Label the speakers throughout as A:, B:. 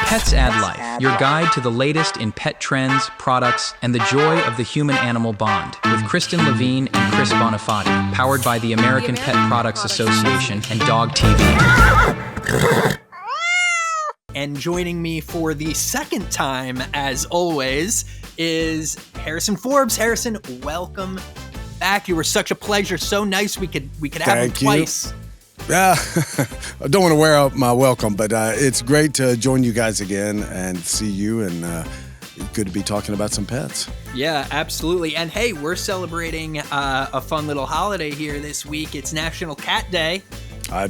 A: Pets Add Life, your guide to the latest in pet trends, products, and the joy of the human-animal bond, with Kristen Levine and Chris Bonifati, powered by the American Pet Products Association and Dog TV.
B: And joining me for the second time, as always, is Harrison Forbes. Harrison, welcome back. You were such a pleasure. So nice we could have you twice.
C: Yeah, I don't want to wear out my welcome, but it's great to join you guys again and see you, and good to be talking about some pets.
B: Yeah, absolutely. And hey, we're celebrating a fun little holiday here this week. It's National Cat Day.
C: I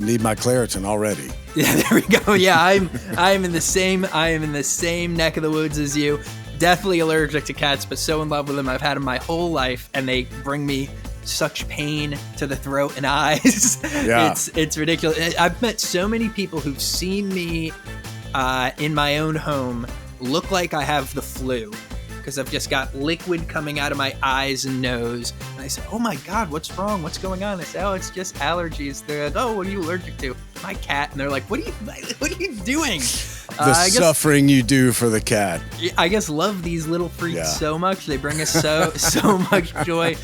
C: need my Claritin already.
B: Yeah, there we go. Yeah, I am in the same neck of the woods as you. Definitely allergic to cats, but so in love with them. I've had them my whole life, and they bring me such pain to the throat and eyes.
C: Yeah.
B: It's ridiculous. I've met so many people who've seen me in my own home look like I have the flu because I've just got liquid coming out of my eyes and nose. And I say, oh my God, what's wrong? What's going on? I say, oh, it's just allergies. They're like, oh, what are you allergic to? My cat. And they're like, what are you doing?
C: The suffering you do for the cat.
B: I guess love these little freaks so much. They bring us so much joy.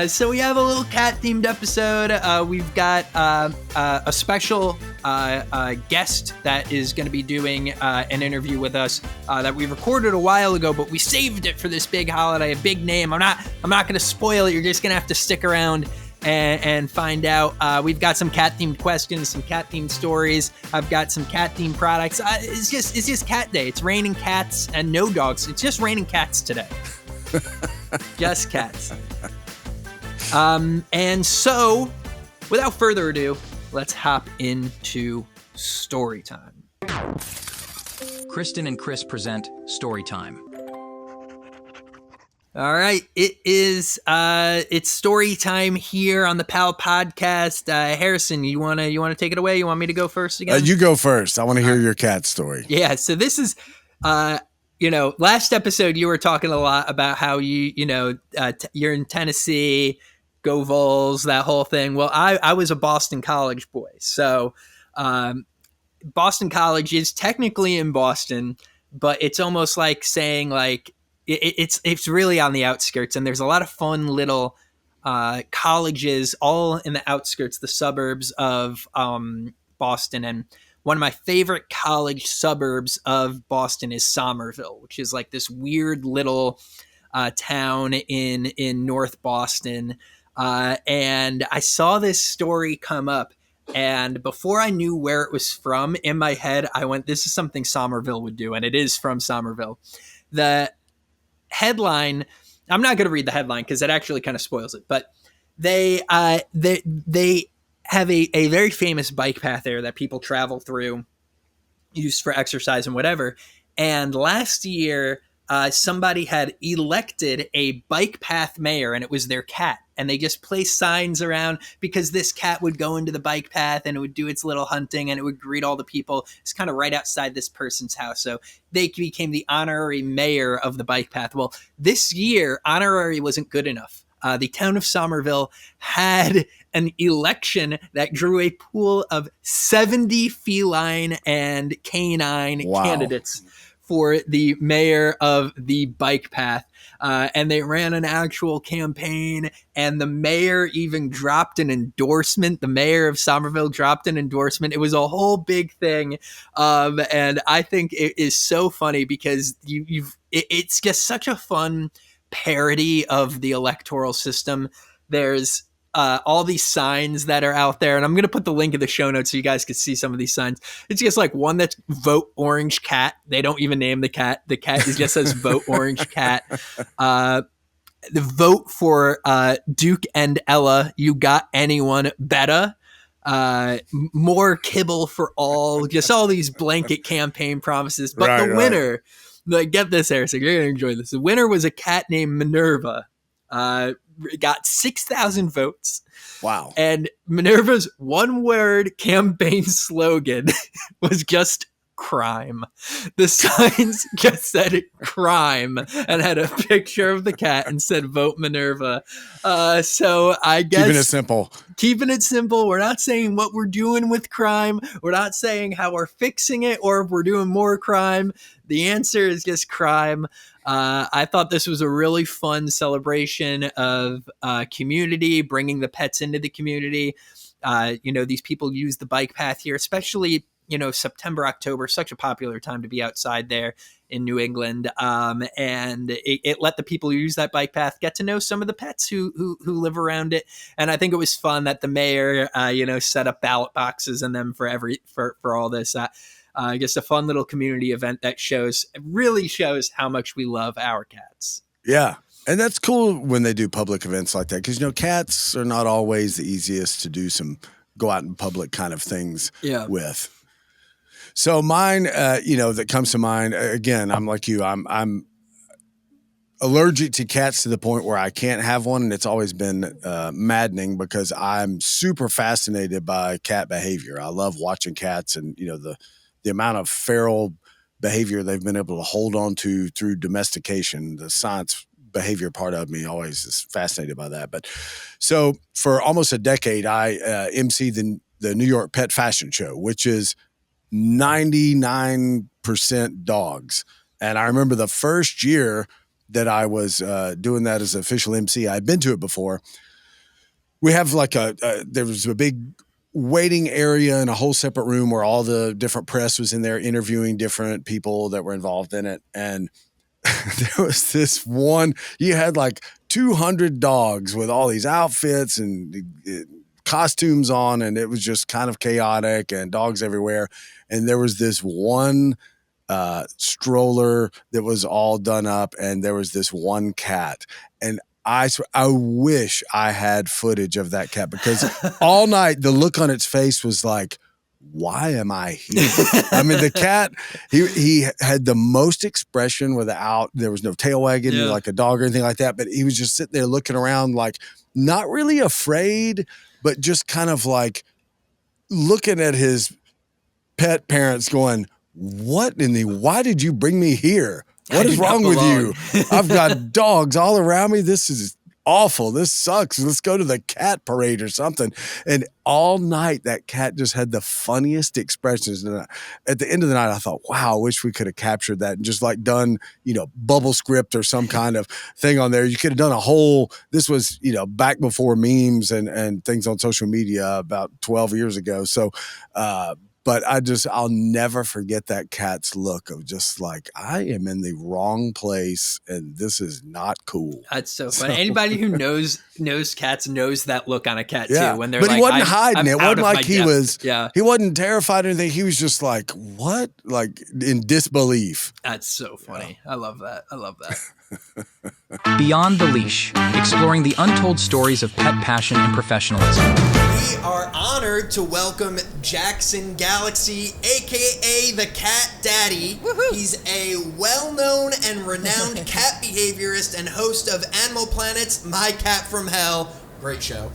B: So we have a little cat-themed episode. We've got a special guest that is going to be doing an interview with us that we recorded a while ago, but we saved it for this big holiday, a big name. I'm not going to spoil it. You're just going to have to stick around and find out. We've got some cat-themed questions, some cat-themed stories. I've got some cat-themed products. It's just cat day. It's raining cats and no dogs. It's just raining cats today. Just cats. And so, without further ado, let's hop into story time.
A: Kristen and Chris present Story Time.
B: All right, it's story time here on the PAL podcast. Harrison, you wanna take it away? You want me to go first again?
C: You go first. I want to hear your cat story.
B: Yeah, so this is last episode you were talking a lot about how you're in Tennessee, go Vols, that whole thing. Well, I was a Boston College boy, so Boston College is technically in Boston, but it's almost like saying like. It's really on the outskirts, and there's a lot of fun little colleges all in the outskirts, the suburbs of Boston. And one of my favorite college suburbs of Boston is Somerville, which is like this weird little town in North Boston. And I saw this story come up, and before I knew where it was from, in my head, I went, this is something Somerville would do, and it is from Somerville. The headline, I'm not going to read the headline because it actually kind of spoils it, but they have a very famous bike path there that people travel through, used for exercise and whatever. And last year, somebody had elected a bike path mayor, and it was their cat. And they just placed signs around because this cat would go into the bike path and it would do its little hunting and it would greet all the people. It's kind of right outside this person's house. So they became the honorary mayor of the bike path. Well, this year, honorary wasn't good enough. The town of Somerville had an election that drew a pool of 70 feline and canine candidates for the mayor of the bike path. And they ran an actual campaign, and the mayor even dropped an endorsement. The mayor of Somerville dropped an endorsement. It was a whole big thing. And I think it is so funny because it's just such a fun parody of the electoral system. There's all these signs that are out there, and I'm going to put the link in the show notes so you guys can see some of these signs. It's just like one that's vote orange cat. They don't even name the cat. The cat just says vote orange cat. The vote for Duke and Ella. You got anyone better? More kibble for all. Just all these blanket campaign promises. But the winner, like, get this, Harrison, you're going to enjoy this. The winner was a cat named Minerva. Got 6,000 votes.
C: Wow.
B: And Minerva's one-word campaign slogan was just crime. The signs just said crime and had a picture of the cat and said vote Minerva. So I guess
C: Keeping it simple.
B: Keeping it simple. We're not saying what we're doing with crime. We're not saying how we're fixing it or if we're doing more crime. The answer is just crime. I thought this was a really fun celebration of community, bringing the pets into the community. These people use the bike path here, especially, September, October, such a popular time to be outside there in New England. And it let the people who use that bike path get to know some of the pets who live around it. And I think it was fun that the mayor, set up ballot boxes in them for all this. I guess a fun little community event that really shows how much we love our cats.
C: Yeah. And that's cool when they do public events like that because, cats are not always the easiest to do some go out in public kind of things with. So mine, that comes to mind, again, I'm like you, I'm allergic to cats to the point where I can't have one. And it's always been maddening because I'm super fascinated by cat behavior. I love watching cats and, the amount of feral behavior they've been able to hold on to through domestication. The science behavior part of me always is fascinated by that. But so for almost a decade, I emceed the New York Pet Fashion Show, which is 99% dogs. And I remember the first year that I was doing that as an official MC, I'd been to it before. We have there was a big waiting area in a whole separate room where all the different press was in there interviewing different people that were involved in it. And there was this one, you had 200 dogs with all these outfits and costumes on, and it was just kind of chaotic and dogs everywhere. And there was this one stroller that was all done up, and there was this one cat. And I wish I had footage of that cat because all night the look on its face was like, why am I here? I mean, the cat, he had the most expression there was no tail wagging like a dog or anything like that, but he was just sitting there looking around not really afraid, but just kind of looking at his pet parents going, why did you bring me here? What is wrong with you? I've got dogs all around me. This is awful. This sucks. Let's go to the cat parade or something. And all night, that cat just had the funniest expressions. And at the end of the night, I thought, wow, I wish we could have captured that and just done, bubble script or some kind of thing on there. You could have done this was, back before memes and things on social media about 12 years ago. So, but I'll never forget that cat's look of just I am in the wrong place and this is not cool.
B: That's so funny. Anybody who knows cats knows that look on a cat too. When they're
C: but he wasn't hiding. It wasn't like he was.
B: Yeah.
C: He wasn't terrified or anything. He was just what? In disbelief.
B: That's so funny. Yeah. I love that.
A: Beyond the Leash, exploring the untold stories of pet passion and professionalism.
B: We are honored to welcome Jackson Galaxy, aka the Cat Daddy. Woohoo. He's a well-known and renowned cat behaviorist and host of Animal Planet's My Cat from Hell. Great show.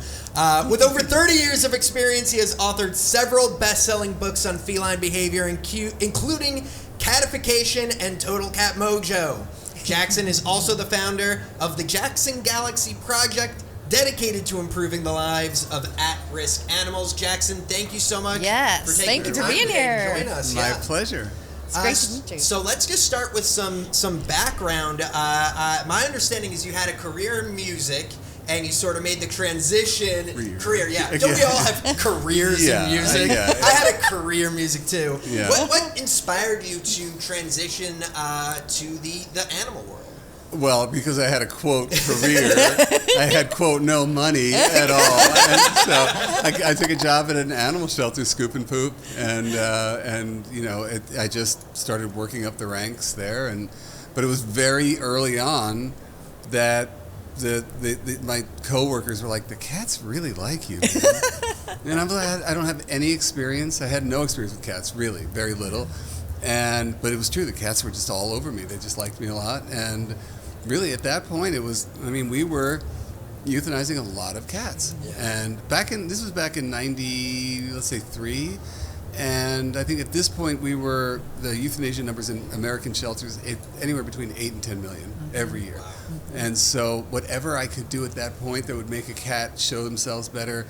B: With over 30 years of experience, he has authored several best-selling books on feline behavior, including Catification and Total Cat Mojo. Jackson is also the founder of the Jackson Galaxy Project, dedicated to improving the lives of at-risk animals. Jackson, thank you so much.
D: Yes, thank you for being here.
B: Join us.
E: My pleasure.
D: It's great to meet you.
B: So let's just start with some background. My understanding is you had a career in music, and you sort of made the transition. Career, yeah. Don't we all have careers in music?
E: Yeah.
B: I had a career in music too.
E: Yeah.
B: What inspired you to transition to the animal world?
E: Well, because I had a, quote, career. I had, quote, no money at all. And so I took a job at an animal shelter, scooping poop. And I just started working up the ranks there. But it was very early on that my coworkers were like, the cats really like you, man. And I'm like, I don't have any experience. I had no experience with cats, really, very little. But it was true. The cats were just all over me. They just liked me a lot. And really, at that point, we were euthanizing a lot of cats. Yeah. And this was back in 93. And I think at this point the euthanasia numbers in American shelters anywhere between 8 and 10 million every year. And so whatever I could do at that point that would make a cat show themselves better,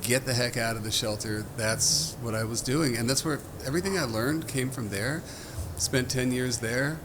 E: get the heck out of the shelter, that's what I was doing. And that's where everything I learned came from there. Spent 10 years there.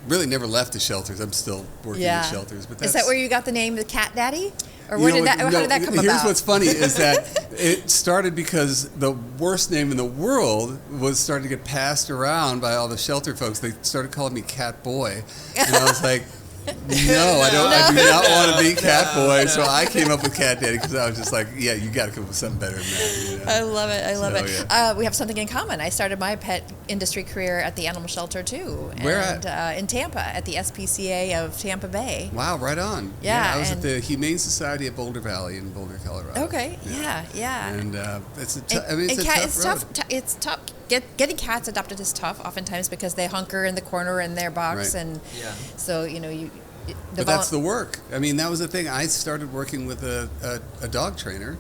E: Really never left the shelters. I'm still working in shelters. But
D: is that where you got the name the Cat Daddy? Or
E: how did that come about? Here's what's funny is that it started because the worst name in the world was starting to get passed around by all the shelter folks. They started calling me Cat Boy. And I was like, no, I do not want to be Cat Boy. So I came up with Cat Daddy because I was just like, yeah, you got to come up with something better than that. You know?
D: I love it. I love it.
E: Yeah.
D: We have something in common. I started my pet industry career at the animal shelter too.
E: Where at?
D: In Tampa, at the SPCA of Tampa Bay.
E: Wow, right on.
D: Yeah,
E: I was at the Humane Society of Boulder Valley in Boulder, Colorado.
D: Okay. Yeah.
E: And it's a tough road.
D: It's tough. Getting cats adopted is tough oftentimes because they hunker in the corner in their box,
E: Right.
D: and so
E: But that's the work. I mean, that was the thing. I started working with a dog trainer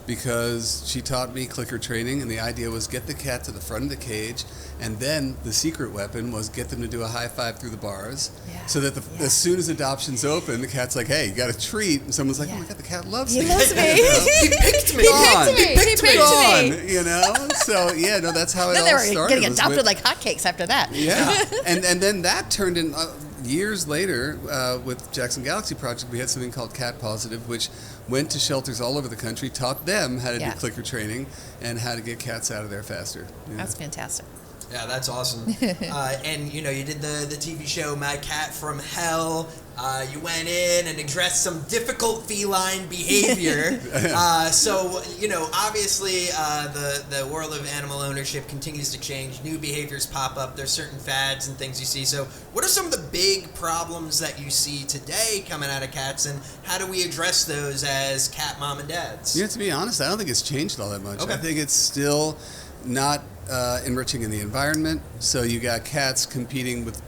E: because she taught me clicker training, and the idea was get the cat to the front of the cage, and then the secret weapon was get them to do a high five through the bars, so that as soon as adoption's open, the cat's like, hey, you got a treat, and someone's like, oh my God, the cat loves me.
D: He loves me.
E: He picked me.
D: He picked me.
E: You know? So, that's how it
D: Then
E: all
D: they were
E: started.
D: getting adopted like hotcakes after that.
E: Yeah. and then that turned in... years later, with Jackson Galaxy Project, we had something called Cat Positive, which went to shelters all over the country, taught them how to do clicker training and how to get cats out of there faster. Yeah.
D: That's fantastic.
B: Yeah, that's awesome. And you did the TV show My Cat from Hell. You went in and addressed some difficult feline behavior. So obviously the world of animal ownership continues to change. New behaviors pop up. There's certain fads and things you see. So what are some of the big problems that you see today coming out of cats, and how do we address those as cat mom and dads?
E: To be honest, I don't think it's changed all that much.
B: Okay.
E: I think it's still not enriching in the environment. So you got cats competing with,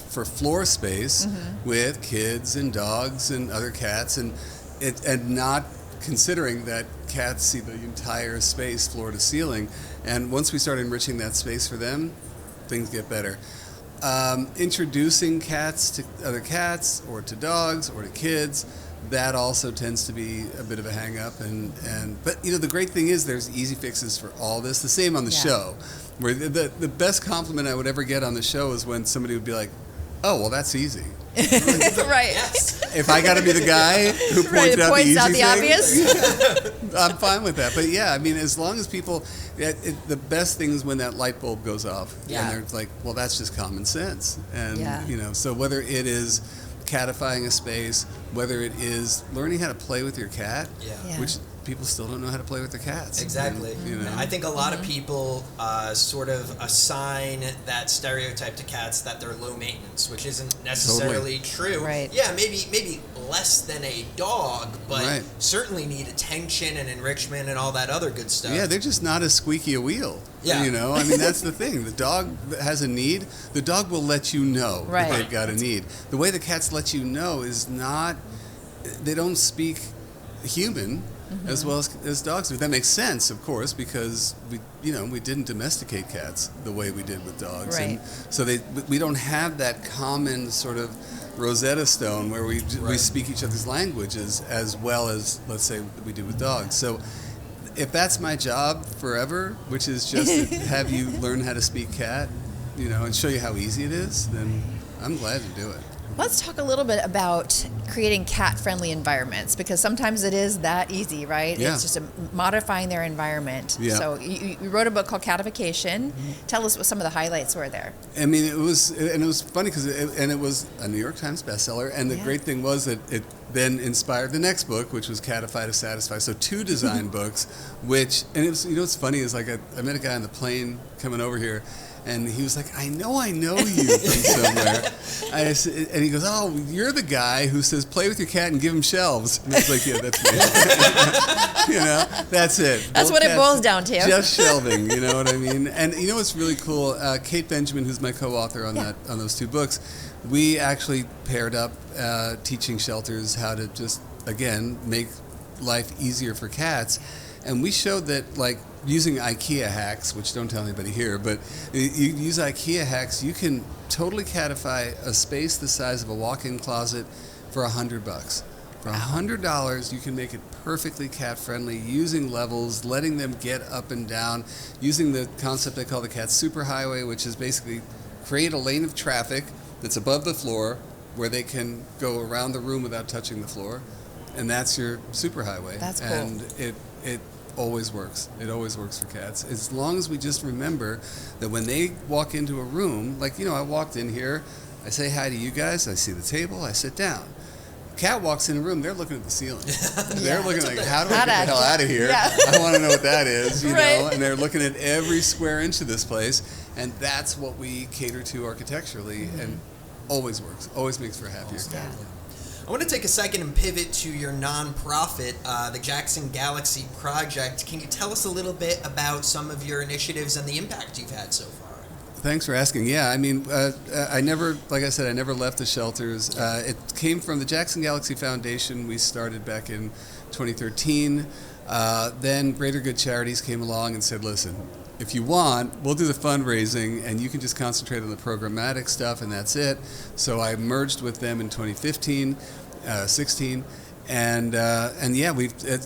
E: for floor space with kids and dogs and other cats, and not considering that cats see the entire space, floor to ceiling. And once we start enriching that space for them, things get better. Introducing cats to other cats or to dogs or to kids, that also tends to be a bit of a hang up, but the great thing is there's easy fixes for all this. The same on the show, where the best compliment I would ever get on the show is when somebody would be like, "Oh, well, that's easy."
D: Right.
B: Yes.
E: If I got to be the guy who points out the easy thing,
D: obvious.
E: I'm fine with that. But yeah, I mean, as long as people, the best thing is when that light bulb goes off, and they're like, "Well, that's just common sense," and so whether it is catifying a space, whether it is learning how to play with your cat, which people still don't know how to play with their cats.
B: Exactly.
E: And,
B: I think a lot of people sort of assign that stereotype to cats that they're low maintenance, which isn't necessarily true.
D: Right.
B: Yeah, maybe less than a dog, but certainly need attention and enrichment and all that other good stuff.
E: Yeah, they're just not as squeaky a wheel.
B: Yeah.
E: I mean, that's the thing. The dog has a need. The dog will let you know that they've got a need. The way the cats let you know is not, they don't speak human as well as dogs do. That makes sense, of course, because we didn't domesticate cats the way we did with dogs.
D: Right.
E: And so we don't have that common sort of Rosetta Stone where we speak each other's languages as well as, let's say, we do with dogs. So if that's my job forever, which is just to have you learn how to speak cat, and show you how easy it is, then I'm glad to do it.
D: Let's talk a little bit about creating cat-friendly environments, because sometimes it is that easy, right?
E: Yeah.
D: It's just modifying their environment.
E: Yeah.
D: So you wrote a book called Catification. Tell us what some of the highlights were there.
E: I mean, it was funny because it was a New York Times bestseller, and the great thing was that it then inspired the next book, which was Catify to Satisfy. So 2 design books, and it was, what's funny is like I met a guy on the plane coming over here, and he was like, I know you from somewhere. And he goes, oh, you're the guy who says, play with your cat and give him shelves. And I was like, yeah, that's me. That's it.
D: That's what it boils down to.
E: Just shelving, you know what I mean? And what's really cool, Kate Benjamin, who's my co-author on those 2 books, we actually paired up teaching shelters how to just, again, make life easier for cats. And we showed that, like, using IKEA hacks, which don't tell anybody here, but you use IKEA hacks, you can totally catify a space the size of a walk-in closet for $100. For $100, you can make it perfectly cat-friendly, using levels, letting them get up and down, using the concept they call the cat superhighway, which is basically create a lane of traffic that's above the floor where they can go around the room without touching the floor, and that's your superhighway.
D: That's cool.
E: And it always works. It always works for cats. As long as we just remember that when they walk into a room, like, I walked in here, I say hi to you guys, I see the table, I sit down. Cat walks in a room, they're looking at the ceiling. They're looking like, how do I get the hell out of here?
D: Yeah.
E: I want to know what that is,
D: Right.
E: And they're looking at every square inch of this place, and that's what we cater to architecturally, and always works. Always makes for a happier cat.
F: I want to take a second and pivot to your nonprofit, the Jackson Galaxy Project. Can you tell us a little bit about some of your initiatives and the impact you've had so far?
E: Thanks for asking. Yeah, I mean, I never left the shelters. It came from the Jackson Galaxy Foundation. We started back in 2013. Then Greater Good Charities came along and said, listen, if you want, we'll do the fundraising and you can just concentrate on the programmatic stuff and that's it. So I merged with them in 2015, 16. And yeah,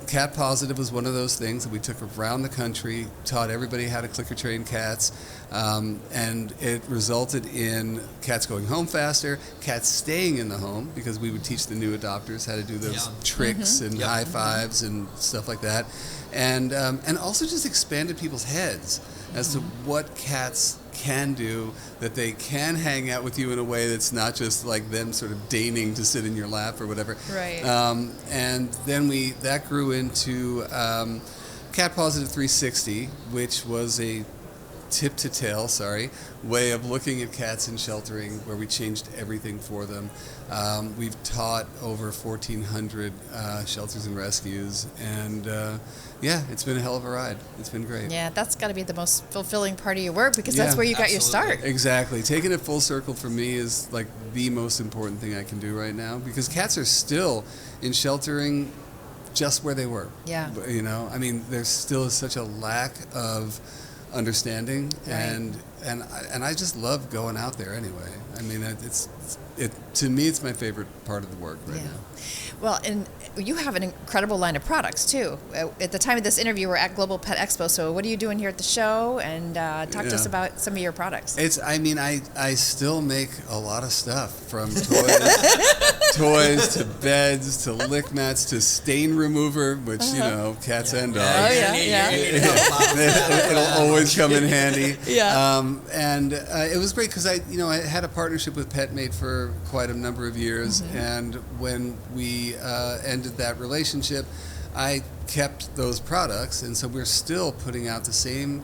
E: Cat Positive was one of those things that we took around the country, taught everybody how to clicker train cats, and it resulted in cats going home faster, cats staying in the home, because we would teach the new adopters how to do those tricks and high fives and stuff like that, and also just expanded people's heads as to what cats can do, that they can hang out with you in a way that's not just like them sort of deigning to sit in your lap or whatever.
D: Right.
E: And then that grew into Cat Positive 360, which was a tip to tail, way of looking at cats in sheltering, where we changed everything for them. We've taught over 1,400 shelters and rescues, and yeah, it's been a hell of a ride. It's been great.
D: Yeah, that's got to be the most fulfilling part of your work, because that's where you got your start.
E: Exactly. Taking it full circle for me is like the most important thing I can do right now, because cats are still in sheltering just where they were.
D: Yeah.
E: I mean, there still is such a lack of understanding,
D: Right.
E: and I just love going out there anyway. I mean, to me, it's my favorite part of the work right now.
D: Well, and you have an incredible line of products too. At the time of this interview, we're at Global Pet Expo. So what are you doing here at the show? And talk to us about some of your products.
E: I still make a lot of stuff, from toys to beds to lick mats to stain remover, which cats and dogs.
D: Oh yeah.
E: It'll always come in handy.
D: Yeah.
E: And it was great because I had a partnership with PetMate for quite a number of years, and when we ended that relationship, I kept those products, and so we're still putting out the same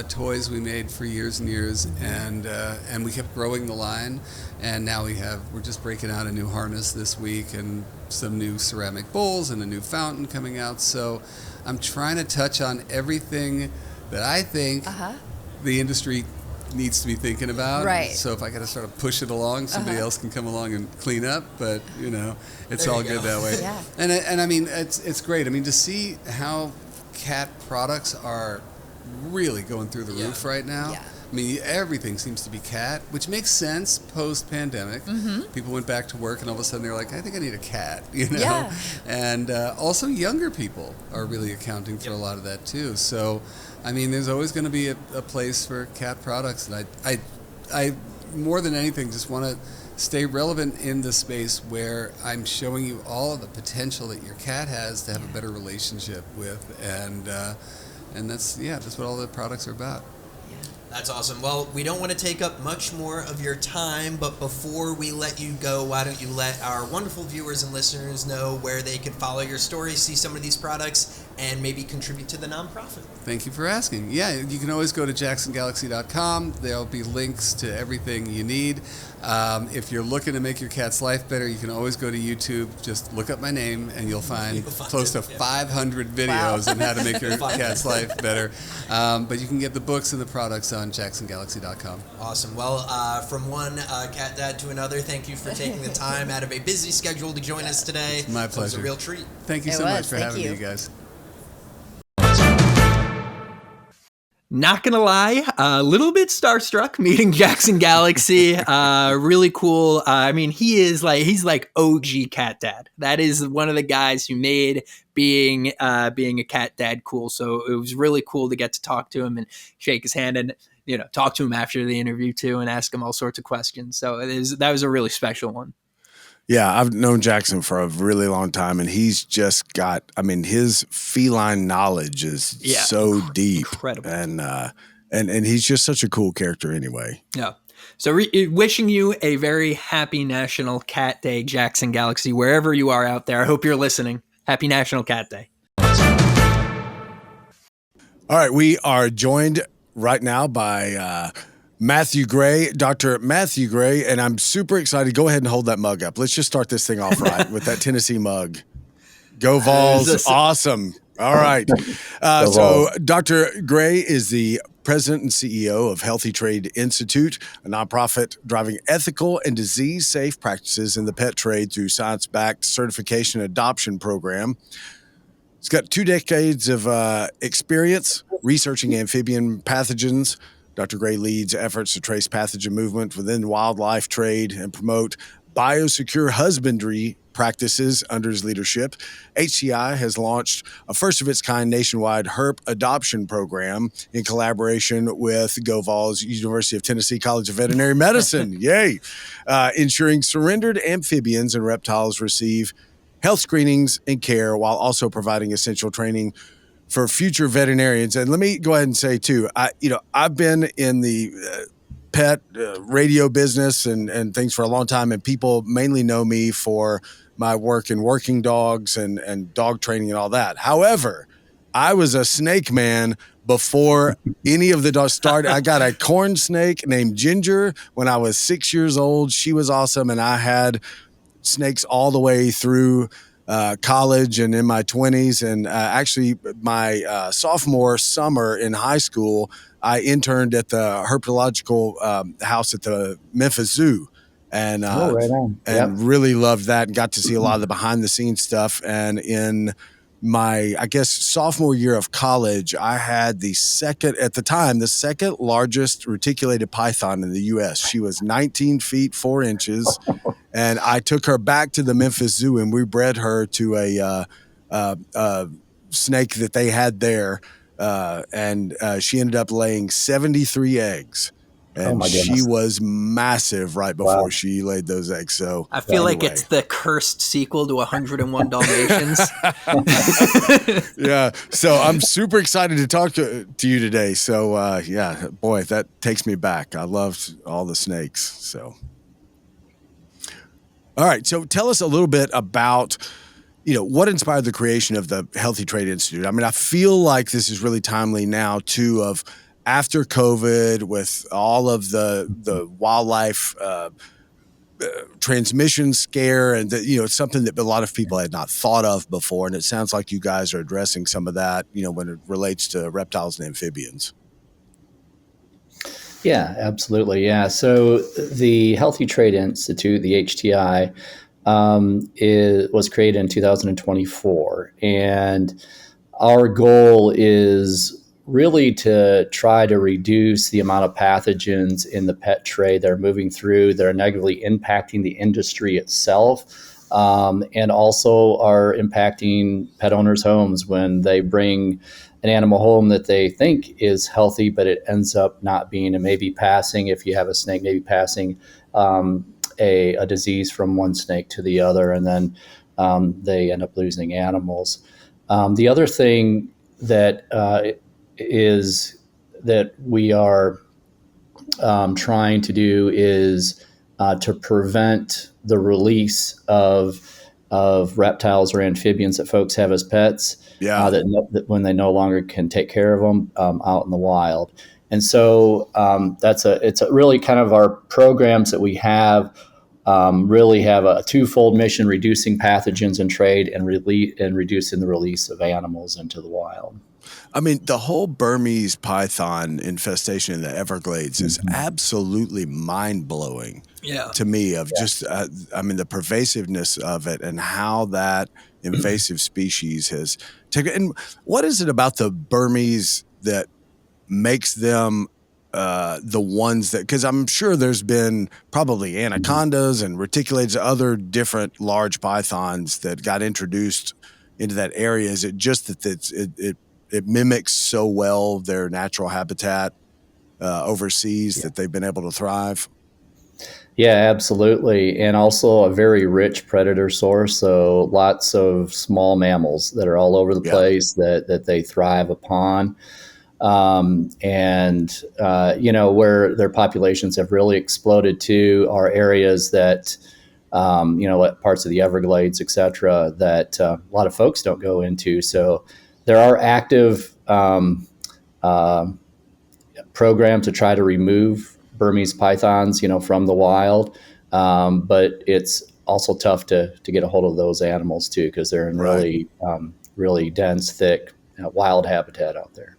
E: toys we made for years and years, and we kept growing the line, and now we're just breaking out a new harness this week and some new ceramic bowls and a new fountain coming out. So I'm trying to touch on everything that I think the industry needs to be thinking about.
D: Right.
E: So if I got to sort of push it along, somebody else can come along and clean up, but it's
F: There
E: all
F: you
E: good
F: go.
E: that way.
D: Yeah.
E: And I mean, it's great. I mean, to see how cat products are really going through the roof right now.
D: Yeah.
E: I mean, everything seems to be cat, which makes sense post-pandemic. People went back to work, and all of a sudden they're like, I think I need a cat,
D: Yeah.
E: And also younger people are really accounting for a lot of that too. So, I mean, there's always going to be a place for cat products, and I more than anything just want to stay relevant in the space where I'm showing you all of the potential that your cat has to have a better relationship with, and that's what all the products are about.
F: That's awesome. Well, we don't want to take up much more of your time, but before we let you go, why don't you let our wonderful viewers and listeners know where they can follow your story, see some of these products, and maybe contribute to the nonprofit.
E: Thank you for asking. Yeah, you can always go to jacksongalaxy.com. There'll be links to everything you need. If you're looking to make your cat's life better, you can always go to YouTube. Just look up my name, and you'll find close to 500 videos on how to make your cat's life better. But you can get the books and the products on jacksongalaxy.com.
F: Awesome. Well, from one cat dad to another, thank you for taking the time out of a busy schedule to join us today.
E: My pleasure.
F: It was a real treat.
E: Thank you
D: It
E: so
D: was.
E: much for
D: Thank
E: having
D: you.
E: me, guys.
B: Not gonna lie, a little bit starstruck meeting Jackson Galaxy. Really cool. I mean, he's like OG cat dad. That is one of the guys who made being a cat dad cool. So it was really cool to get to talk to him and shake his hand and talk to him after the interview too and ask him all sorts of questions. So that was a really special one.
C: Yeah, I've known Jackson for a really long time, and he's just got, I mean, his feline knowledge is so deep.
B: Incredible.
C: And he's just such a cool character anyway.
B: Yeah. So wishing you a very happy National Cat Day, Jackson Galaxy, wherever you are out there. I hope you're listening. Happy National Cat Day.
C: All right, we are joined right now by Matthew Gray, Dr. Matthew Gray, and I'm super excited. Go ahead and hold that mug up. Let's just start this thing off right with that Tennessee mug. Go Vols. Awesome. All right. So Dr. Gray is the president and CEO of Healthy Trade Institute, a nonprofit driving ethical and disease-safe practices in the pet trade through science-backed certification adoption program. It's got 2 decades of experience researching amphibian pathogens. Dr. Gray leads efforts to trace pathogen movement within wildlife trade and promote biosecure husbandry practices under his leadership. HTI has launched a first-of-its-kind nationwide herp adoption program in collaboration with Go Vols University of Tennessee College of Veterinary Medicine. Yay! Ensuring surrendered amphibians and reptiles receive health screenings and care while also providing essential training for future veterinarians. And let me go ahead and say too, I've been in the pet radio business and things for a long time, and people mainly know me for my work in working dogs and dog training and all that. However, I was a snake man before any of the dogs started. I got a corn snake named Ginger when I was 6 years old. She was awesome, and I had snakes all the way through college and in my 20s. And actually, my sophomore summer in high school, I interned at the herpetological house at the Memphis Zoo. And
G: right on.
C: And really loved that and got to see a lot of the behind the scenes stuff. And in my, I guess, sophomore year of college, I had the second largest reticulated python in the U.S. She was 19 feet, 4 inches. And I took her back to the Memphis Zoo and we bred her to a snake that they had there. And she ended up laying 73 eggs. And she was massive right before she laid those eggs. So
B: I feel like it's the cursed sequel to 101 Dalmatians.
C: Yeah. So I'm super excited to talk to you today. So boy, that takes me back. I loved all the snakes. So. All right. So tell us a little bit about, what inspired the creation of the Healthy Trade Institute. I mean, I feel like this is really timely now too, of after COVID, with all of the wildlife transmission scare, and it's something that a lot of people had not thought of before. And it sounds like you guys are addressing some of that, when it relates to reptiles and amphibians.
G: Yeah, absolutely. Yeah. So the Healthy Trade Institute, the HTI, was created in 2024. And our goal is really to try to reduce the amount of pathogens in the pet trade that are moving through, that are negatively impacting the industry itself, and also are impacting pet owners' homes when they bring an animal home that they think is healthy, but it ends up not being, and maybe passing, if you have a snake, maybe passing a disease from one snake to the other, and then they end up losing animals. The other thing that is that we are trying to do is to prevent the release of reptiles or amphibians that folks have as pets, that when they no longer can take care of them out in the wild. And so it's really kind of our programs that we have really have a twofold mission: reducing pathogens in trade and reducing the release of animals into the wild.
C: I mean, the whole Burmese python infestation in the Everglades is absolutely mind-blowing to me, of just, the pervasiveness of it and how that invasive species has taken. And what is it about the Burmese that makes them the ones that, because I'm sure there's been probably anacondas and reticulates, other different large pythons that got introduced into that area. Is it just that it mimics so well their natural habitat overseas that they've been able to thrive?
G: Yeah, absolutely. And also a very rich predator source. So lots of small mammals that are all over the place that they thrive upon. Where their populations have really exploded to are areas that, parts of the Everglades, et cetera, that a lot of folks don't go into. So there are active programs to try to remove Burmese pythons, from the wild. But it's also tough to get a hold of those animals too, because they're in really dense, thick, wild habitat out there.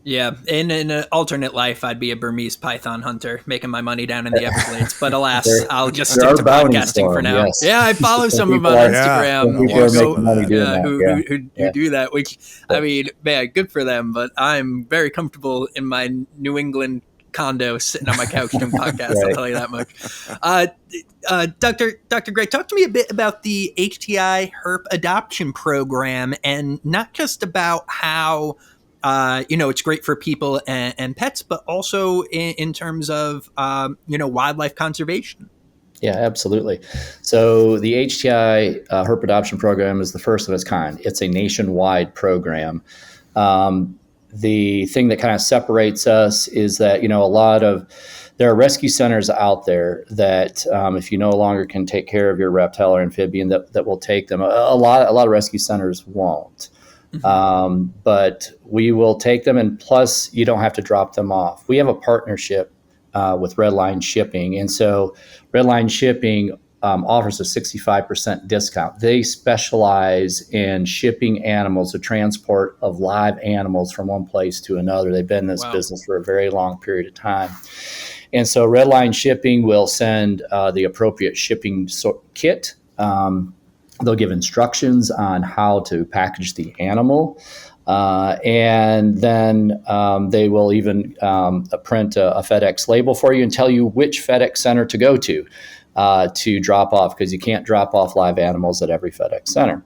B: Yeah, in an alternate life, I'd be a Burmese python hunter, making my money down in the Everglades. But alas, I'll just stick to podcasting for now. Yes. Yeah, I follow some of them on Instagram who do that. Which, I mean, man, good for them. But I'm very comfortable in my New England condo, sitting on my couch doing podcasts. I'll tell you that much. Dr. Gray, talk to me a bit about the HTI Herp adoption program, and not just about how it's great for people and pets, but also in terms of, wildlife conservation.
G: Yeah, absolutely. So the HTI Herp adoption program is the first of its kind. It's a nationwide program. The thing that kind of separates us is that, there are rescue centers out there that if you no longer can take care of your reptile or amphibian, that will take them. A lot of rescue centers won't. But we will take them, and plus you don't have to drop them off. We have a partnership with Redline Shipping, and so Redline Shipping offers a 65% discount. They specialize in shipping animals, the transport of live animals from one place to another. They've been in this business for a very long period of time. And so Redline Shipping will send the appropriate shipping kit. They'll give instructions on how to package the animal. And then they will even print a FedEx label for you and tell you which FedEx center to go to drop off, because you can't drop off live animals at every FedEx center.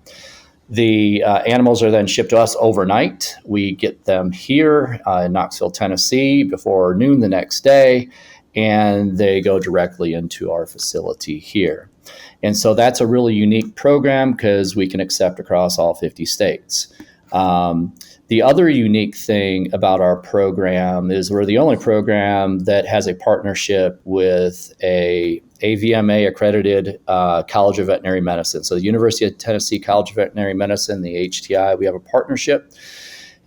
G: The animals are then shipped to us overnight. We get them here in Knoxville, Tennessee before noon the next day, and they go directly into our facility here. And so that's a really unique program because we can accept across all 50 states. The other unique thing about our program is we're the only program that has a partnership with a AVMA accredited College of Veterinary Medicine. So the University of Tennessee College of Veterinary Medicine, the HTI, we have a partnership.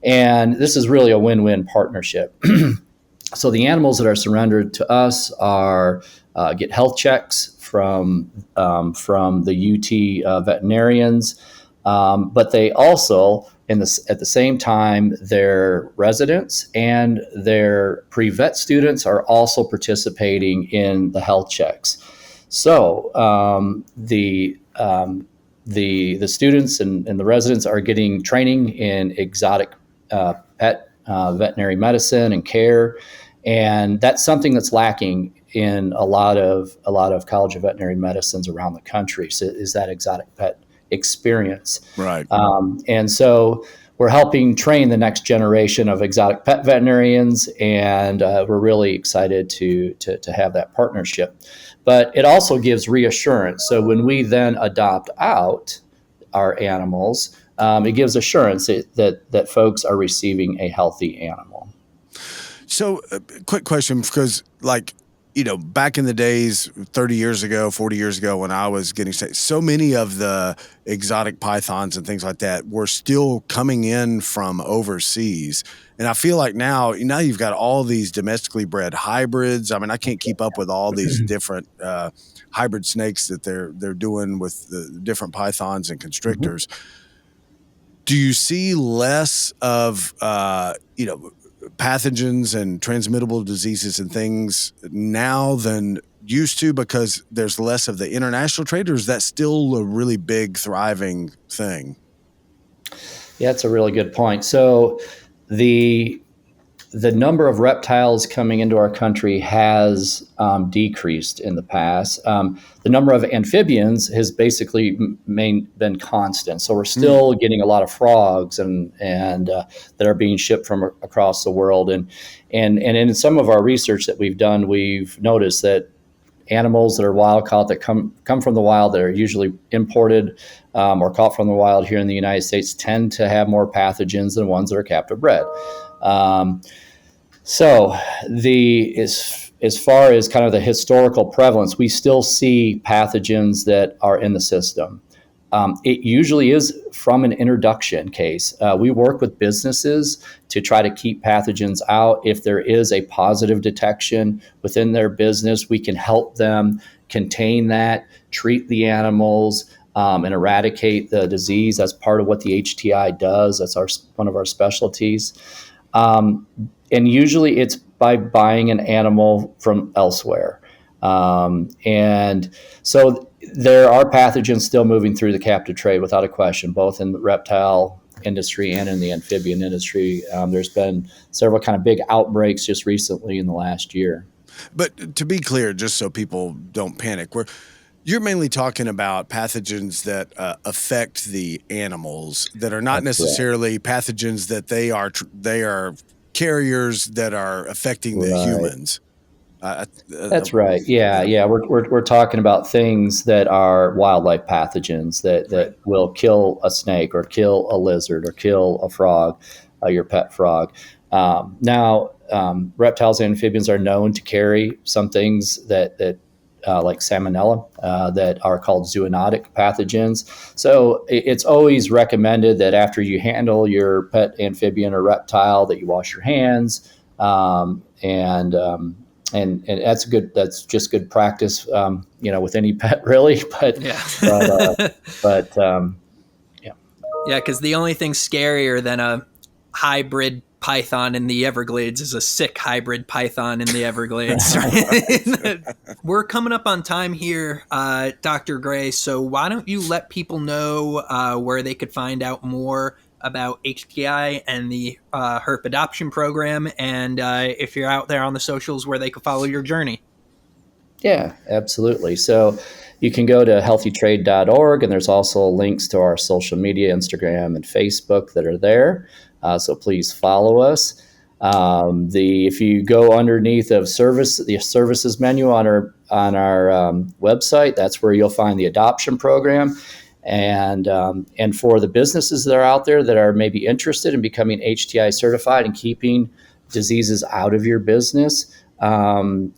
G: And this is really a win-win partnership. So the animals that are surrendered to us are get health checks from the UT veterinarians, but they also, at the same time, their residents and their pre-vet students are also participating in the health checks. So the students and the residents are getting training in exotic pet veterinary medicine and care, and that's something that's lacking in a lot of College of Veterinary Medicines around the country. So is that exotic pet experience,
C: right?
G: And so we're helping train the next generation of exotic pet veterinarians, and we're really excited to have that partnership. But it also gives reassurance. So when we then adopt out our animals, it gives assurance that folks are receiving a healthy animal.
C: So, quick question, because back in the days, 30 years ago, 40 years ago, when I was getting sick, so many of the exotic pythons and things like that were still coming in from overseas. And I feel like now you've got all these domestically bred hybrids. I mean, I can't keep up with all these different hybrid snakes that they're doing with the different pythons and constrictors. Mm-hmm. Do you see less of, pathogens and transmittable diseases and things now than used to because there's less of the international trade, or is that still a really big thriving thing?
G: Yeah, that's a really good point. So the number of reptiles coming into our country has decreased in the past. The number of amphibians has basically been constant. So we're still getting a lot of frogs and that are being shipped from across the world. And in some of our research that we've done, we've noticed that animals that are wild caught that come from the wild that are usually imported or caught from the wild here in the United States tend to have more pathogens than ones that are captive bred. So as far as kind of the historical prevalence, we still see pathogens that are in the system. It usually is from an introduction case. We work with businesses to try to keep pathogens out. If there is a positive detection within their business, we can help them contain that, treat the animals, and eradicate the disease. That's part of what the HTI does. That's one of our specialties. And usually it's by buying an animal from elsewhere. And so there are pathogens still moving through the captive trade without a question, both in the reptile industry and in the amphibian industry. There's been several kind of big outbreaks just recently in the last year.
C: But to be clear, just so people don't panic, you're mainly talking about pathogens that affect the animals that are not necessarily pathogens that they are carriers that are affecting the humans.
G: That's right. Yeah. We're talking about things that are wildlife pathogens that will kill a snake or kill a lizard or kill a frog, your pet frog. Now, reptiles and amphibians are known to carry some things that like salmonella that are called zoonotic pathogens. So it's always recommended that after you handle your pet amphibian or reptile that you wash your hands, and that's good. That's just good practice, with any pet really. But
B: because the only thing scarier than a hybrid python in the Everglades is a sick hybrid python in the Everglades. We're coming up on time here, Dr. Gray. So why don't you let people know where they could find out more about HTI and the herp adoption program, and if you're out there on the socials, where they could follow your journey.
G: Yeah, absolutely. So you can go to healthytrade.org, and there's also links to our social media, Instagram and Facebook, that are there. So please follow us. If you go underneath of the services menu on our website, that's where you'll find the adoption program. And for the businesses that are out there that are maybe interested in becoming HTI certified and keeping diseases out of your business,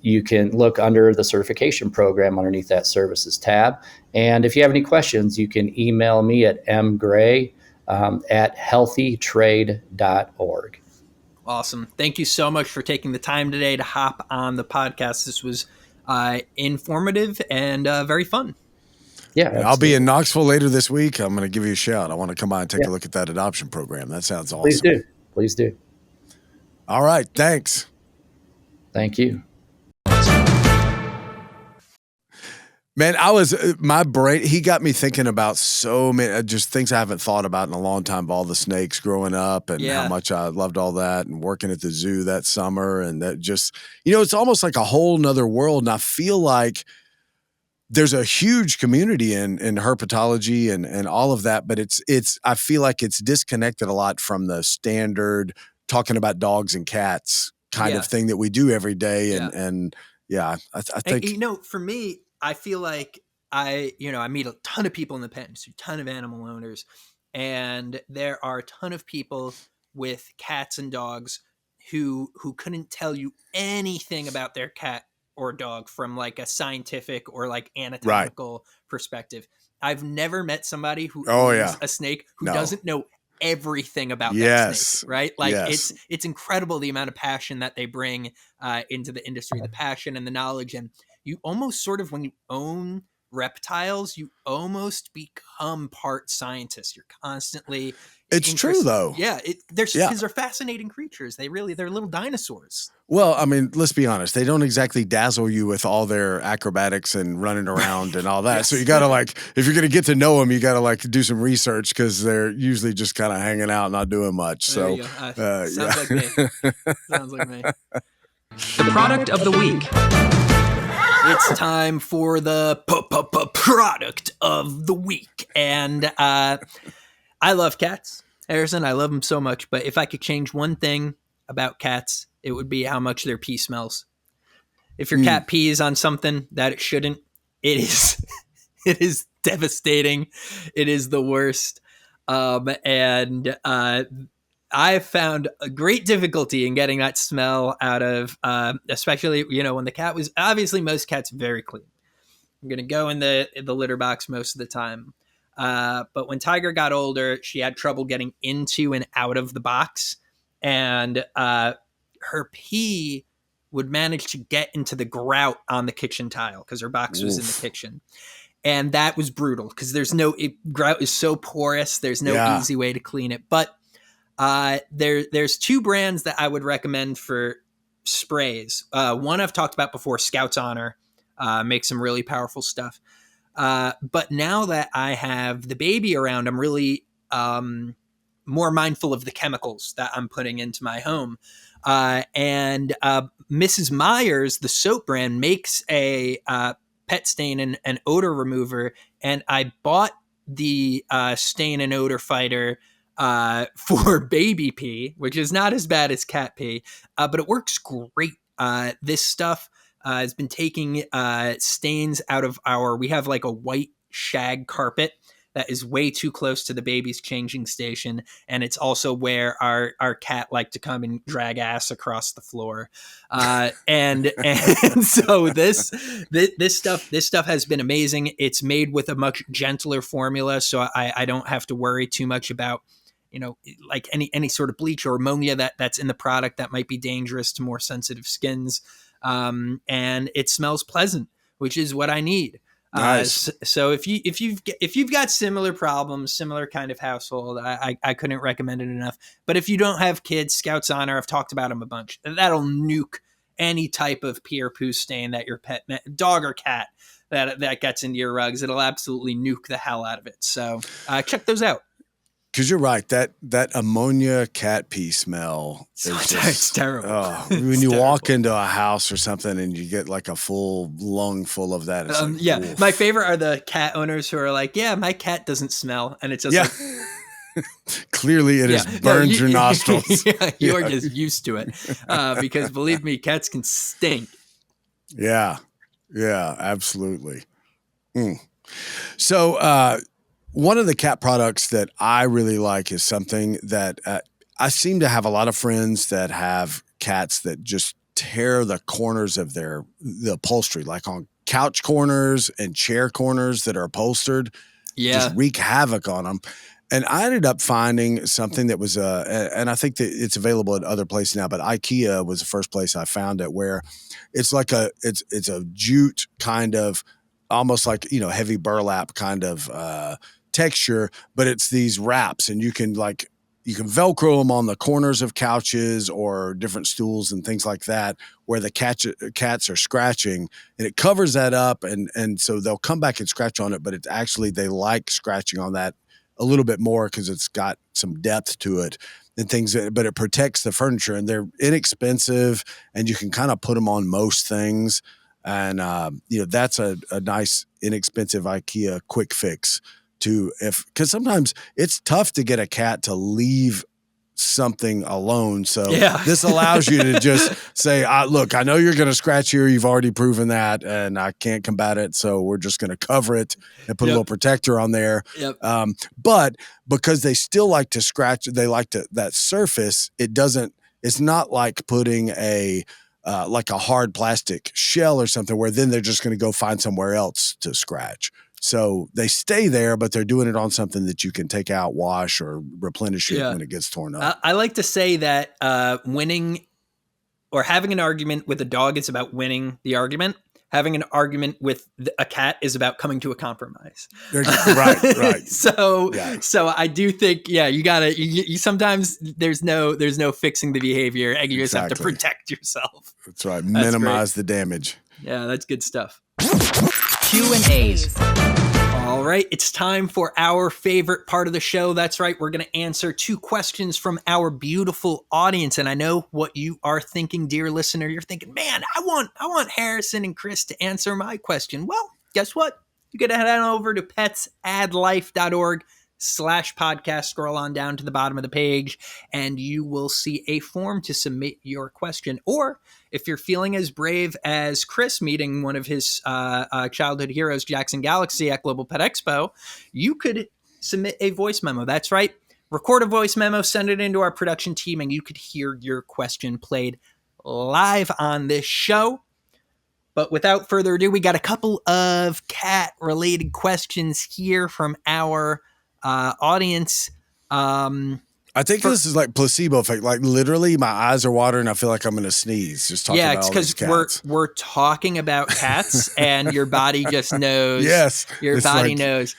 G: you can look under the certification program underneath that services tab. And if you have any questions, you can email me at mgray at healthytrade.org.
B: Awesome. Thank you so much for taking the time today to hop on the podcast. This was informative and very fun.
G: Yeah, absolutely.
C: I'll be in Knoxville later this week. I'm going to give you a shout. I want to come by and take a look at that adoption program. That sounds awesome.
G: Please do.
C: All right. Thanks.
G: Thank you.
C: Man, my brain, he got me thinking about so many, just things I haven't thought about in a long time, of all the snakes growing up and how much I loved all that, and working at the zoo that summer. And that just, it's almost like a whole nother world. And I feel like there's a huge community in herpetology and all of that, but I feel like it's disconnected a lot from the standard talking about dogs and cats kind of thing that we do every day. I think,
B: for me, I feel like I meet a ton of people in the pet industry, a ton of animal owners, and there are a ton of people with cats and dogs who couldn't tell you anything about their cat or dog from like a scientific or like anatomical perspective. I've never met somebody who owns a snake who doesn't know everything about that snake, right? Like it's incredible the amount of passion that they bring into the industry, the passion and the knowledge. And you almost sort of, when you own reptiles, you almost become part scientist. You're constantly
C: It's true though.
B: Yeah, because they're fascinating creatures. They're little dinosaurs.
C: Well, I mean, let's be honest. They don't exactly dazzle you with all their acrobatics and running around and all that.
B: Yes.
C: So you got to if you're going to get to know them, you got to do some research because they're usually just kind of hanging out, not doing much.
B: There you go. Sounds like me. Sounds like me.
A: The product of the week.
B: It's time for the product of the week. And I love cats, Harrison. I love them so much. But if I could change one thing about cats, it would be how much their pee smells. If your cat pees on something that it shouldn't, it is devastating. It is the worst. And I found a great difficulty in getting that smell out of, especially, when the cat was, obviously most cats very clean. I'm going to go in the litter box most of the time. But when Tiger got older, she had trouble getting into and out of the box. And her pee would manage to get into the grout on the kitchen tile because her box was in the kitchen. And that was brutal because grout is so porous. There's no easy way to clean it. But there's two brands that I would recommend for sprays. One I've talked about before, Scout's Honor, makes some really powerful stuff. But now that I have the baby around, I'm really more mindful of the chemicals that I'm putting into my home. And Mrs. Meyer's, the soap brand, makes a pet stain and odor remover. And I bought the stain and odor fighter for baby pee, which is not as bad as cat pee, but it works great. This stuff has been taking stains out of we have like a white shag carpet that is way too close to the baby's changing station. And it's also where our cat like to come and drag ass across the floor. And so this stuff has been amazing. It's made with a much gentler formula. So I don't have to worry too much about, like any sort of bleach or ammonia that's in the product that might be dangerous to more sensitive skins. And it smells pleasant, which is what I need.
C: Nice.
B: So if you've got similar problems, similar kind of household, I couldn't recommend it enough. But if you don't have kids, Scout's Honor, I've talked about them a bunch. That'll nuke any type of pee or poo stain that your pet, dog or cat, that gets into your rugs. It'll absolutely nuke the hell out of it. So check those out.
C: Because you're right, that ammonia cat pee smell
B: It's terrible.
C: When you walk into a house or something and you get like a full lung full of that. It's
B: oof. My favorite are the cat owners who are like, yeah, my cat doesn't smell. And it's just like,
C: clearly it has burned your nostrils.
B: You are just used to it. Because believe me, cats can stink.
C: Yeah, absolutely. So, one of the cat products that I really like is something that I seem to have a lot of friends that have cats that just tear the corners of the upholstery, like on couch corners and chair corners that are upholstered, just wreak havoc on them. And I ended up finding something that was, and I think that it's available at other places now, but IKEA was the first place I found it, where it's like it's a jute kind of, almost like, heavy burlap kind of texture, but it's these wraps, and you can Velcro them on the corners of couches or different stools and things like that, where the cats are scratching, and it covers that up. And so they'll come back and scratch on it, but it's actually, they like scratching on that a little bit more because it's got some depth to it and things, but it protects the furniture, and they're inexpensive, and you can kind of put them on most things. And, that's a nice, inexpensive IKEA quick fix because sometimes it's tough to get a cat to leave something alone. So this allows you to just say, look, I know you're going to scratch here. You've already proven that, and I can't combat it. So we're just going to cover it and put a little protector on there. But because they still like to scratch, they like that surface. It's not like putting like a hard plastic shell or something where then they're just going to go find somewhere else to scratch. So they stay there, but they're doing it on something that you can take out, wash, or replenish it when it gets torn up.
B: I like to say that winning or having an argument with a dog is about winning the argument, having an argument with a cat is about coming to a compromise.
C: Right.
B: So I do think, you sometimes there's no fixing the behavior, and you just have to protect yourself.
C: That's right. Minimize the damage.
B: Yeah, that's good stuff.
A: Q&As.
B: All right, it's time for our favorite part of the show. That's right, we're going to answer 2 questions from our beautiful audience. And I know what you are thinking, dear listener. You're thinking, man, I want Harrison and Chris to answer my question. Well, guess what? You got to head on over to petsaddlife.org/podcast. Scroll on down to the bottom of the page, and you will see a form to submit your question. Or if you're feeling as brave as Chris meeting one of his childhood heroes, Jackson Galaxy, at Global Pet Expo, you could submit a voice memo. That's right. Record a voice memo, send it into our production team, and you could hear your question played live on this show. But without further ado, we got a couple of cat-related questions here from our audience.
C: I think this is like placebo effect. Like literally, my eyes are watering. I feel like I'm going to sneeze just talking about all these cats.
B: Yeah, it's because we're talking about cats, and your body just knows.
C: Yes,
B: your body knows.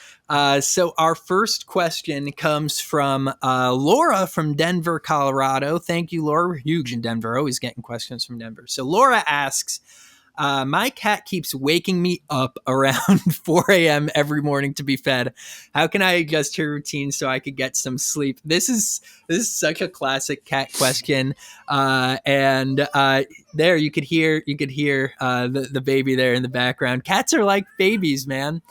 B: So our first question comes from Laura from Denver, Colorado. Thank you, Laura. We're huge in Denver. Always getting questions from Denver. So Laura asks, my cat keeps waking me up around 4 a.m. every morning to be fed. How can I adjust her routine so I could get some sleep? This is such a classic cat question. And there you could hear the baby there in the background. Cats are like babies, man.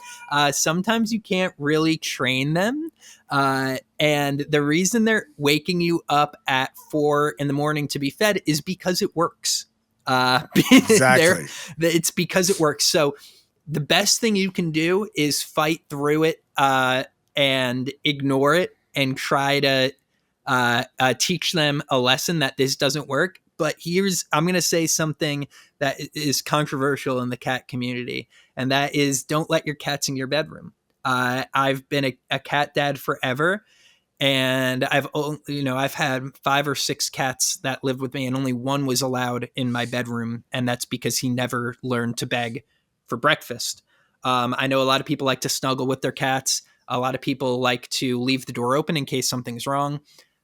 B: Sometimes you can't really train them. And the reason they're waking you up at 4 a.m. to be fed is because it works.
C: Exactly.
B: It's because it works. So the best thing you can do is fight through it and ignore it and try to teach them a lesson that this doesn't work. But I'm going to say something that is controversial in the cat community, and that is don't let your cats in your bedroom. I've been a cat dad forever. And I've had 5 or 6 cats that lived with me, and only one was allowed in my bedroom. And that's because he never learned to beg for breakfast. I know a lot of people like to snuggle with their cats. A lot of people like to leave the door open in case something's wrong.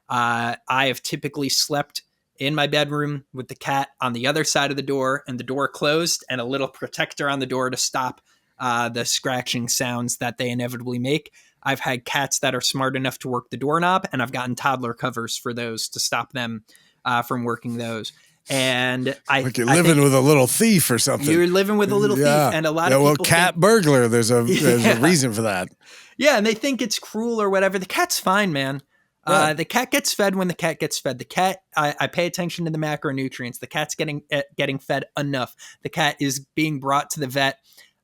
B: I have typically slept in my bedroom with the cat on the other side of the door and the door closed and a little protector on the door to stop the scratching sounds that they inevitably make. I've had cats that are smart enough to work the doorknob, and I've gotten toddler covers for those to stop them from working those. And
C: you're living with a little thief or something.
B: You're living with a little thief, and a lot of people
C: cat burglar. There's a reason for that.
B: Yeah, and they think it's cruel or whatever. The cat's fine, man. Yeah. The cat gets fed when the cat gets fed. The cat, I pay attention to the macronutrients. The cat's getting fed enough. The cat is being brought to the vet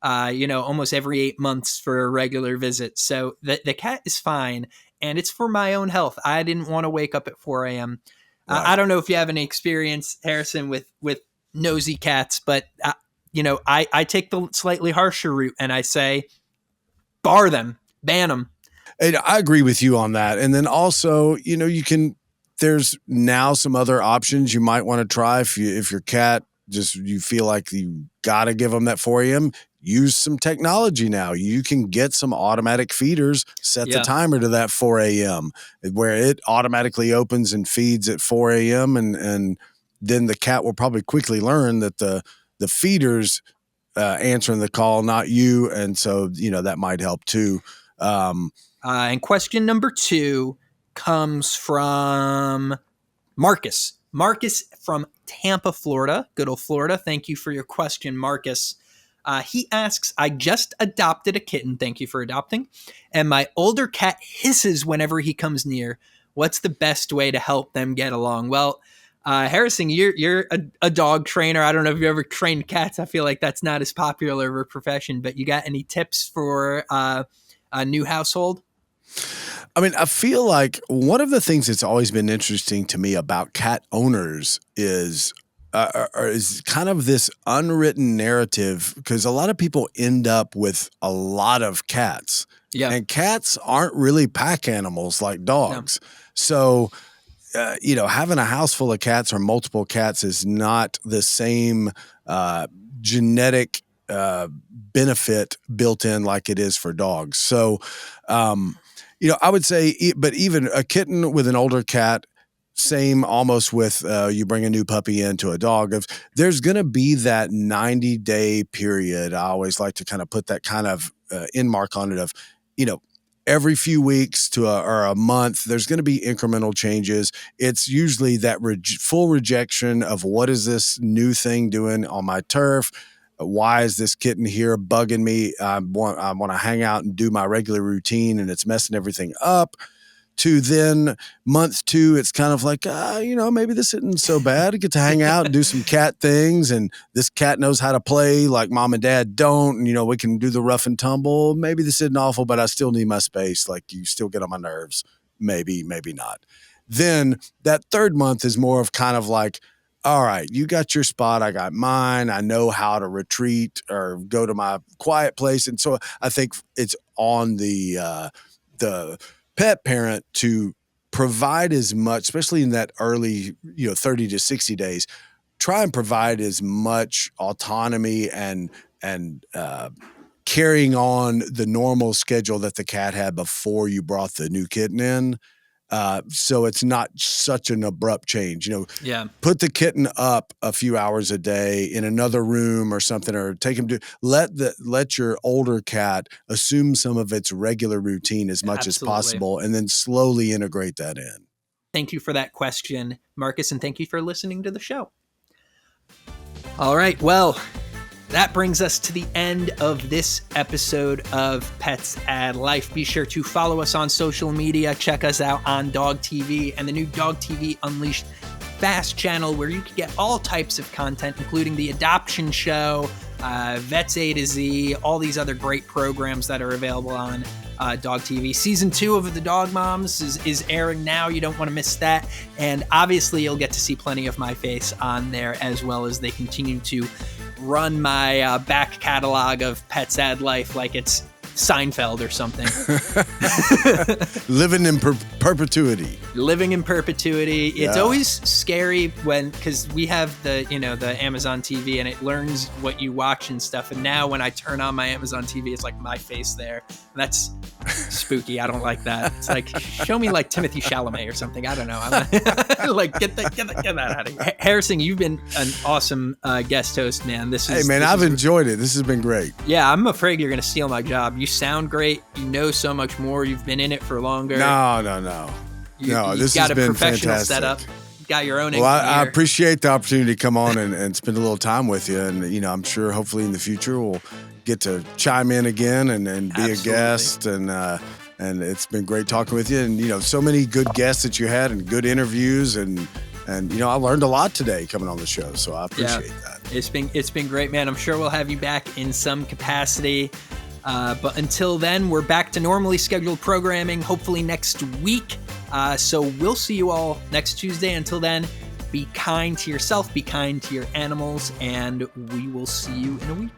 B: almost every 8 months for a regular visit. So the cat is fine, and it's for my own health. I didn't want to wake up at 4 a.m. Right. I don't know if you have any experience, Harrison, with nosy cats, but I take the slightly harsher route, and I say, bar them, ban them.
C: And I agree with you on that. And then also, there's now some other options you might want to try if your cat you feel like you got to give them that 4 a.m. Use some technology now. You can get some automatic feeders, set the timer to that 4 a.m. where it automatically opens and feeds at 4 a.m. And then the cat will probably quickly learn that the feeder's answering the call, not you. And so, that might help too.
B: And question number 2 comes from Marcus. Marcus from Tampa, Florida. Good old Florida. Thank you for your question, Marcus. He asks, I just adopted a kitten. Thank you for adopting. And my older cat hisses whenever he comes near. What's the best way to help them get along? Well, Harrison, you're a dog trainer. I don't know if you ever trained cats. I feel like that's not as popular of a profession, but you got any tips for a new household?
C: I mean, I feel like one of the things that's always been interesting to me about cat owners is kind of this unwritten narrative, because a lot of people end up with a lot of cats. Yeah. And cats aren't really pack animals like dogs. No. So, having a house full of cats or multiple cats is not the same genetic benefit built in like it is for dogs. So, I would say, but even a kitten with an older cat, same almost with you bring a new puppy into a dog. If there's going to be that 90-day period, I always like to kind of put that kind of end mark on it of, every few weeks to or a month, there's going to be incremental changes. It's usually that full rejection of what is this new thing doing on my turf? Why is this kitten here bugging me? I want to hang out and do my regular routine, and it's messing everything up. To then month 2, it's kind of like, maybe this isn't so bad. I get to hang out and do some cat things, and this cat knows how to play like mom and dad don't, and, we can do the rough and tumble. Maybe this isn't awful, but I still need my space. Like, you still get on my nerves. Maybe, maybe not. Then that 3rd month is more of kind of like, all right, you got your spot, I got mine. I know how to retreat or go to my quiet place. And so I think it's on the pet parent to provide as much, especially in that early, 30 to 60 days, try and provide as much autonomy and carrying on the normal schedule that the cat had before you brought the new kitten in. So it's not such an abrupt change, put the kitten up a few hours a day in another room or something, or take him to let your older cat assume some of its regular routine as much as possible, and then slowly integrate that in.
B: Thank you for that question, Marcus, and thank you for listening to the show. All right. Well, that brings us to the end of this episode of Pets Add Life. Be sure to follow us on social media. Check us out on Dog TV and the new Dog TV Unleashed Fast channel, where you can get all types of content, including the adoption show, Vets A to Z, all these other great programs that are available on Dog TV. Season 2 of The Dog Moms is airing now. You don't want to miss that. And obviously, you'll get to see plenty of my face on there, as well as they continue to run my back catalog of Pets Add Life like it's Seinfeld or something.
C: Living in perpetuity.
B: Living in perpetuity. It's always scary because we have the Amazon TV, and it learns what you watch and stuff. And now when I turn on my Amazon TV, it's like my face there. And that's spooky. I don't like that. It's like, show me like Timothy Chalamet or something. I don't know. I'm like, get that out of here. Harrison, you've been an awesome guest host, man. I've
C: enjoyed it. This has been great.
B: Yeah, I'm afraid you're going to steal my job. You sound great. You know so much more. You've been in it for longer.
C: No. This has been fantastic.
B: Setup. Got your own.
C: Well, I appreciate the opportunity to come on and spend a little time with you. And, I'm sure hopefully in the future we'll get to chime in again and be a guest. And it's been great talking with you. And, so many good guests that you had and good interviews. And I learned a lot today coming on the show. So I appreciate that.
B: It's been great, man. I'm sure we'll have you back in some capacity. But until then, we're back to normally scheduled programming, hopefully next week. So we'll see you all next Tuesday. Until then, be kind to yourself, be kind to your animals, and we will see you in a week.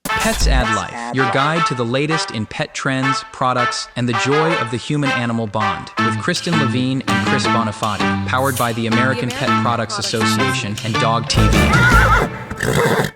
A: Pets Add Life, your guide to the latest in pet trends, products, and the joy of the human-animal bond, with Kristen Levine and Chris Bonifati, powered by the American Pet Products Association and Dog TV.